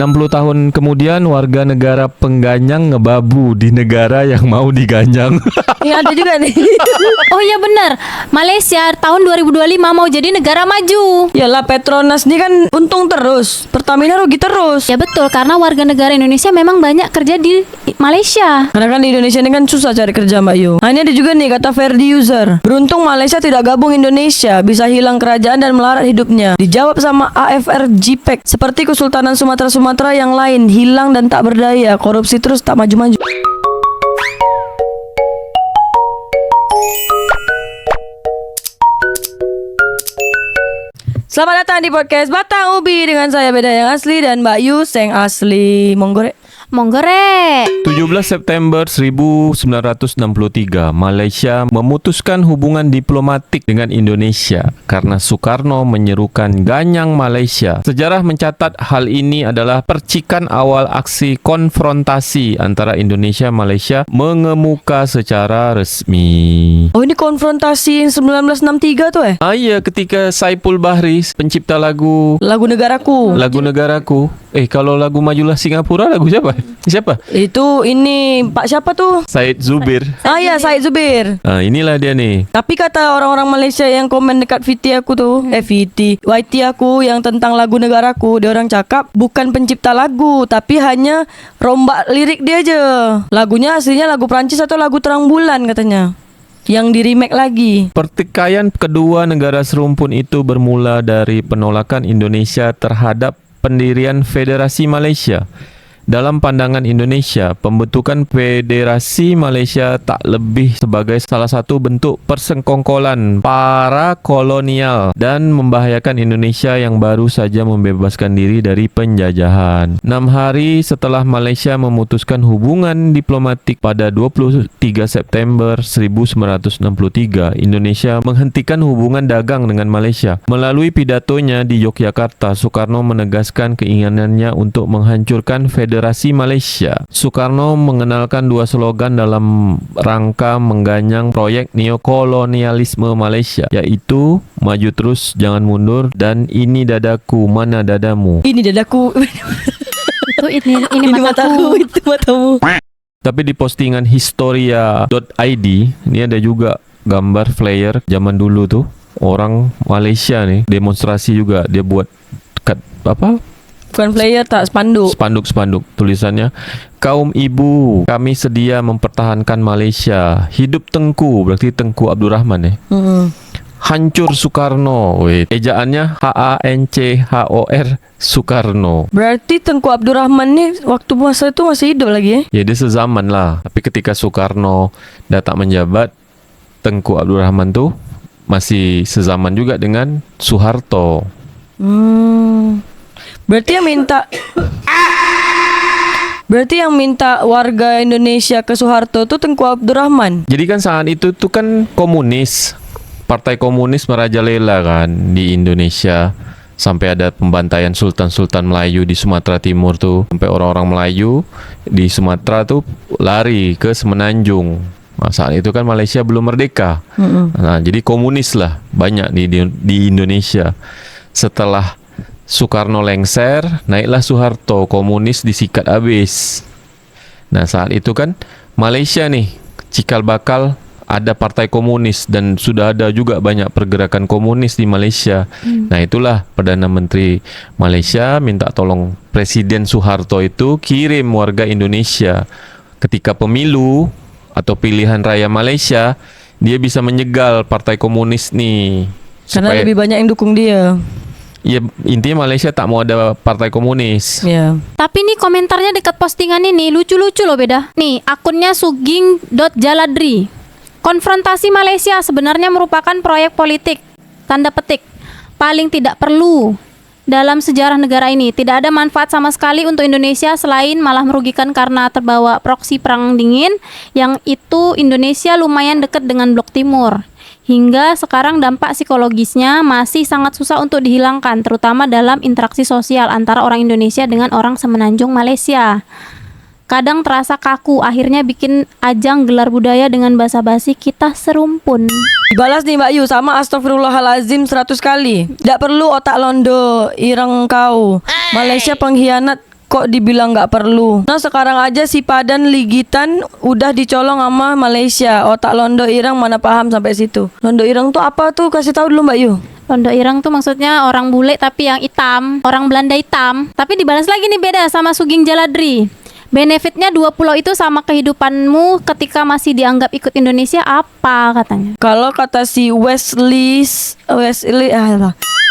60 tahun kemudian warga negara pengganyang ngebabu di negara yang mau diganyang. Ada juga nih. Oh iya benar, Malaysia tahun 2025 mau jadi negara maju. Yalah, Petronas nih kan untung terus, Pertamina rugi terus. Ya betul, karena warga negara Indonesia memang banyak kerja di Malaysia. Karena kan di Indonesia ini kan susah cari kerja, Mbak Yu. Nah, ini ada juga nih kata Ferdi User. Beruntung Malaysia tidak gabung Indonesia, bisa hilang kerajaan dan melarat hidupnya. Dijawab sama AFR JPEG. Seperti Kesultanan Sumatera yang lain, hilang dan tak berdaya, korupsi terus tak maju-maju. Selamat datang di podcast Batang Ubi dengan saya Beda yang asli dan Mbak Yu Seng asli. Monggo rek. Monggo rek. 17 September 1963, Malaysia memutuskan hubungan diplomatik dengan Indonesia karena Soekarno menyerukan ganyang Malaysia. Sejarah mencatat hal ini adalah percikan awal aksi konfrontasi antara Indonesia dan Malaysia mengemuka secara resmi. Oh, ini konfrontasi 1963 tuh Iya, ketika Saipul Bahri, pencipta lagu Negaraku. Negaraku. Kalau lagu Majulah Singapura, lagu siapa? Siapa? Itu ini Pak siapa tuh? Said Zubir. Ya, Said Zubir. Inilah dia nih. Tapi kata orang-orang Malaysia yang komen dekat VT aku tuh, YT aku yang tentang lagu Negaraku, dia orang cakap bukan pencipta lagu, tapi hanya rombak lirik dia aja. Lagunya aslinya lagu Perancis atau lagu Terang Bulan katanya, yang di remake lagi. Pertikaian kedua negara serumpun itu bermula dari penolakan Indonesia terhadap pendirian Federasi Malaysia. Dalam pandangan Indonesia, pembentukan Federasi Malaysia tak lebih sebagai salah satu bentuk persengkongkolan para kolonial dan membahayakan Indonesia yang baru saja membebaskan diri dari penjajahan. 6 hari setelah Malaysia memutuskan hubungan diplomatik pada 23 September 1963, Indonesia menghentikan hubungan dagang dengan Malaysia. Melalui pidatonya di Yogyakarta, Soekarno menegaskan keinginannya untuk menghancurkan Federasi Malaysia. Soekarno mengenalkan dua slogan dalam rangka mengganyang proyek neokolonialisme Malaysia, yaitu maju terus jangan mundur dan ini dadaku mana dadamu. Ini dadaku. Itu ini mataku. Itu matamu. Tapi di postingan historia.id ini ada juga gambar flyer zaman dulu tuh. Orang Malaysia nih demonstrasi juga, dia buat Bukan player, tak spanduk. Spanduk tulisannya, kaum ibu, kami sedia mempertahankan Malaysia. Hidup Tengku, berarti Tengku Abdul Rahman Hancur Soekarno. Ejaannya HANCHOR Soekarno. Berarti Tengku Abdul Rahman nih waktu masa itu masih hidup lagi Ya dia sezaman lah. Tapi ketika Soekarno datang menjabat, Tengku Abdul Rahman tuh masih sezaman juga dengan Soeharto. Berarti yang minta warga Indonesia ke Soeharto tuh Tengku Abdul Rahman. Jadi kan saat itu tuh kan komunis, partai komunis merajalela kan di Indonesia. Sampai ada pembantaian sultan-sultan Melayu di Sumatera Timur tuh. Sampai orang-orang Melayu di Sumatera tuh lari ke Semenanjung. Nah, saat itu kan Malaysia belum merdeka. Nah, jadi komunis lah banyak di Indonesia. Setelah Soekarno lengser, naiklah Soeharto, komunis disikat habis. Nah saat itu kan Malaysia nih cikal bakal ada partai komunis dan sudah ada juga banyak pergerakan komunis di Malaysia. Nah itulah Perdana Menteri Malaysia minta tolong Presiden Soeharto itu kirim warga Indonesia ketika pemilu atau pilihan raya Malaysia, dia bisa menjegal partai komunis nih. Karena lebih banyak yang dukung dia. Ya intinya Malaysia tak mau ada partai komunis. Ya. Tapi nih komentarnya dekat postingan ini lucu-lucu loh Beda. Nih akunnya suging.jaladri. Konfrontasi Malaysia sebenarnya merupakan proyek politik, tanda petik, paling tidak perlu dalam sejarah negara ini. Tidak ada manfaat sama sekali untuk Indonesia selain malah merugikan karena terbawa proksi perang dingin, yang itu Indonesia lumayan dekat dengan Blok Timur. Hingga sekarang dampak psikologisnya masih sangat susah untuk dihilangkan, terutama dalam interaksi sosial antara orang Indonesia dengan orang Semenanjung Malaysia. Kadang terasa kaku, akhirnya bikin ajang gelar budaya dengan basa-basi kita serumpun. Dibalas nih Mbak Yu sama astagfirullahalazim 100 kali. Tidak perlu otak londo ireng kau. Malaysia pengkhianat kok dibilang nggak perlu. Nah sekarang aja si Padan Ligitan udah dicolong sama Malaysia. Otak Londo Irang mana paham sampai situ. Londo Irang tuh apa tuh? Kasih tahu dulu Mbak Yu. Londo Irang tuh maksudnya orang bule tapi yang hitam, orang Belanda hitam. Tapi dibalas lagi nih beda sama Sugeng Jaladri. Benefitnya dua pulau itu sama kehidupanmu ketika masih dianggap ikut Indonesia apa katanya? Kalau kata si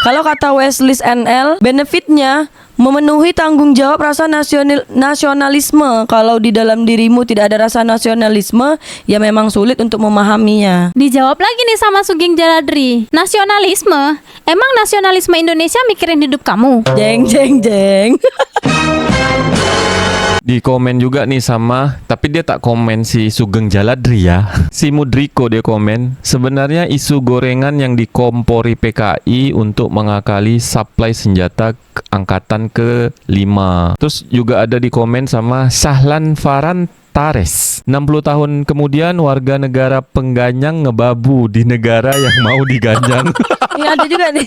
kalau kata Wesley NL, benefitnya memenuhi tanggung jawab rasa nasionalisme. Kalau di dalam dirimu tidak ada rasa nasionalisme, ya memang sulit untuk memahaminya. Dijawab lagi nih sama Sugeng Jaladri. Nasionalisme? Emang nasionalisme Indonesia mikirin hidup kamu? Jeng jeng jeng. Di komen juga nih sama, tapi dia tak komen si Sugeng Jaladri ya. Si Mudriko dia komen, sebenarnya isu gorengan yang dikompori PKI untuk mengakali supply senjata angkatan ke-5. Terus juga ada di komen sama Sahlan Faran Tares. 60 tahun kemudian warga negara pengganyang ngebabu di negara yang mau diganyang. Ini ada juga nih.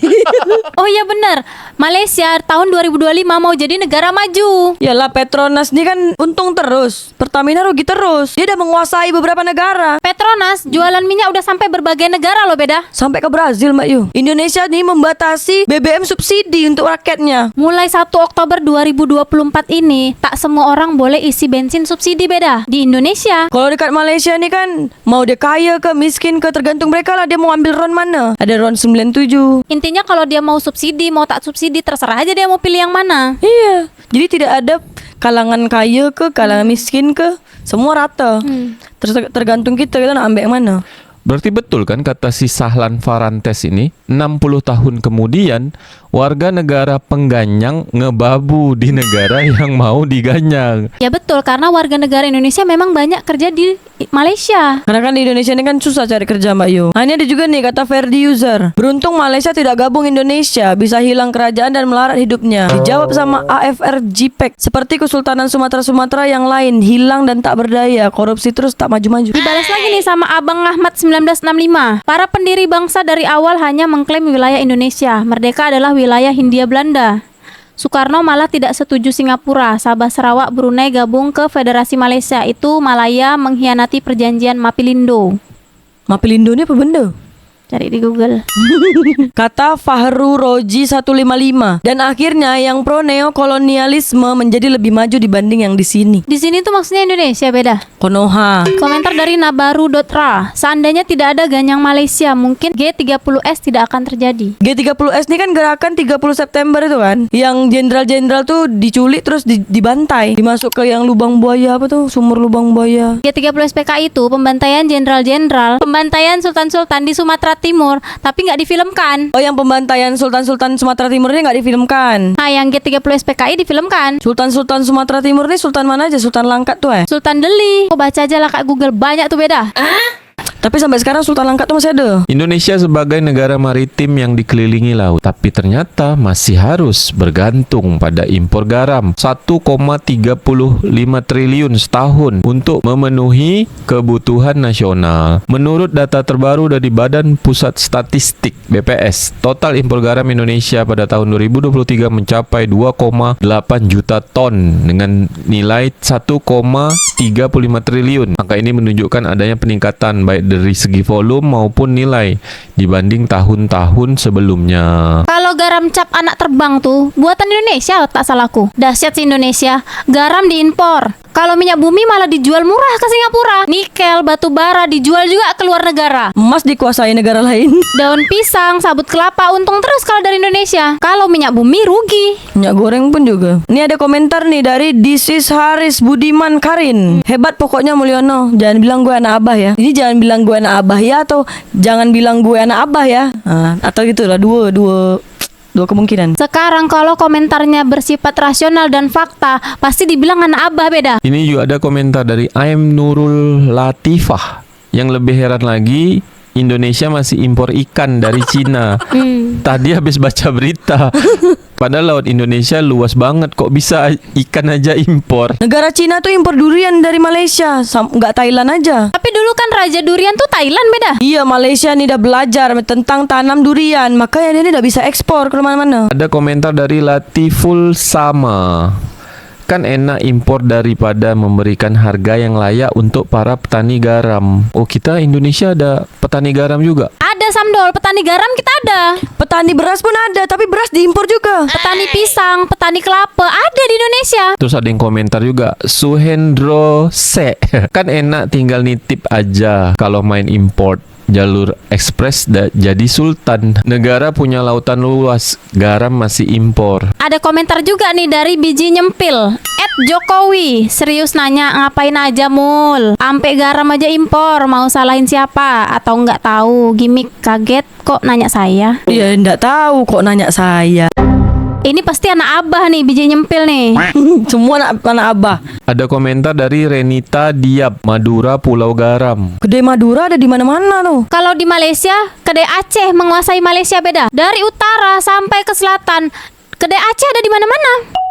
Oh iya benar, Malaysia tahun 2025 mau jadi negara maju. Yalah Petronas ini kan untung terus, Pertamina rugi terus. Dia udah menguasai beberapa negara. Petronas jualan minyak udah sampai berbagai negara loh beda. Sampai ke Brazil Mbak Yu. Indonesia nih membatasi BBM subsidi untuk rakyatnya. Mulai 1 Oktober 2024 ini, tak semua orang boleh isi bensin subsidi beda di Indonesia. Kalau dekat Malaysia nih kan, mau dia kaya ke miskin ke tergantung mereka lah dia mau ambil RON mana. Ada RON 97. Intinya kalau dia mau subsidi, mau tak subsidi, terserah aja dia mau pilih yang mana. Iya. Jadi tidak ada kalangan kaya ke kalangan miskin ke, semua rata. Tergantung kita nak ambil yang mana. Berarti betul kan kata si Sahlan Farantes ini, 60 tahun kemudian warga negara pengganyang ngebabu di negara yang mau diganyang. Ya betul, karena warga negara Indonesia memang banyak kerja di Malaysia. Karena kan di Indonesia ini kan susah cari kerja Mbak Yu. Nah ini ada juga nih kata Ferdi User, beruntung Malaysia tidak gabung Indonesia, bisa hilang kerajaan dan melarat hidupnya. Dijawab sama AFR JPEG, seperti Kesultanan Sumatera yang lain, hilang dan tak berdaya, korupsi terus tak maju-maju. Dibalas lagi nih sama Abang Ahmad 1965. Para pendiri bangsa dari awal hanya mengklaim wilayah Indonesia. Merdeka adalah wilayah Hindia Belanda. Soekarno malah tidak setuju Singapura, Sabah, Sarawak, Brunei gabung ke Federasi Malaysia. Itu Malaya mengkhianati perjanjian Mapilindo. Mapilindo ini apa benda? Cari di Google. Kata Fahru Roji 155. Dan akhirnya yang pro neokolonialisme menjadi lebih maju dibanding yang di sini. Di sini tuh maksudnya Indonesia beda. Konoha. Komentar dari Nabaru.ra. Seandainya tidak ada ganyang Malaysia, mungkin G30S tidak akan terjadi. G30S ini kan gerakan 30 September itu kan, yang jenderal-jenderal tuh diculik terus dibantai, dimasuk ke yang lubang buaya apa tuh, sumur lubang buaya. G30S PKI itu pembantaian jenderal-jenderal, pembantaian sultan-sultan di Sumatera Timur, tapi nggak difilmkan. Oh, yang pembantaian sultan-sultan Sumatera Timur ini nggak difilmkan. Nah, yang G30S PKI difilmkan. Sultan-sultan Sumatera Timur ini sultan mana aja? Sultan Langkat tuh Sultan Deli. Oh, baca aja lah Kak Google, banyak tuh beda. Tapi sampai sekarang Sultan Langkat tuh masih ada. Indonesia sebagai negara maritim yang dikelilingi laut, tapi ternyata masih harus bergantung pada impor garam 1,35 triliun setahun untuk memenuhi kebutuhan nasional. Menurut data terbaru dari Badan Pusat Statistik BPS, total impor garam Indonesia pada tahun 2023 mencapai 2,8 juta ton dengan nilai 1,35 triliun. Angka ini menunjukkan adanya peningkatan baik dari segi volume maupun nilai dibanding tahun-tahun sebelumnya. Kalau garam cap anak terbang tuh buatan Indonesia, tak salahku. Dahsyat sih Indonesia, garam diimpor. Kalau minyak bumi malah dijual murah ke Singapura. Nikel, batu bara dijual juga ke luar negara. Emas dikuasai negara lain. Daun pisang, sabut kelapa untung terus kalau dari Indonesia. Kalau minyak bumi rugi. Minyak goreng pun juga. Ini ada komentar nih dari This is Haris Budiman Karin. Hebat pokoknya Mulyono. Jangan bilang gue anak abah ya. Ini jangan bilang gue anak abah ya, atau jangan bilang gue anak abah ya. Atau gitulah, dua kemungkinan. Sekarang kalau komentarnya bersifat rasional dan fakta, pasti dibilang anak abah beda. Ini juga ada komentar dari Aim Nurul Latifah. Yang lebih heran lagi, Indonesia masih impor ikan dari Cina. Tadi habis baca berita, padahal laut Indonesia luas banget, kok bisa ikan aja impor. Negara Cina tuh impor durian dari Malaysia, nggak Thailand aja. Tapi dulu kan Raja Durian tuh Thailand beda. Iya, Malaysia nih udah belajar tentang tanam durian, makanya dia udah bisa ekspor ke mana-mana. Ada komentar dari Latiful Sama. Kan enak impor daripada memberikan harga yang layak untuk para petani garam. Oh, kita Indonesia ada petani garam juga. Ada Samdol, petani garam kita ada. Petani beras pun ada, tapi beras diimpor juga. Petani pisang, petani kelapa ada di Indonesia. Terus ada yang komentar juga, Suhendro Se, kan enak tinggal nitip aja kalau main import. Jalur ekspres jadi sultan. Negara punya lautan luas, garam masih impor. Ada komentar juga nih dari Biji Nyempil @Jokowi, serius nanya ngapain aja mul, ampe garam aja impor, mau salahin siapa atau nggak tahu, gimmick, kaget kok nanya saya. Ya enggak tahu kok nanya saya. Ini pasti anak abah nih Biji Nyempil nih. Semua anak abah. Ada komentar dari Renita Diab, Madura Pulau Garam. Kedai Madura ada di mana-mana tuh. Kalau di Malaysia, kedai Aceh menguasai Malaysia beda. Dari utara sampai ke selatan, kedai Aceh ada di mana-mana.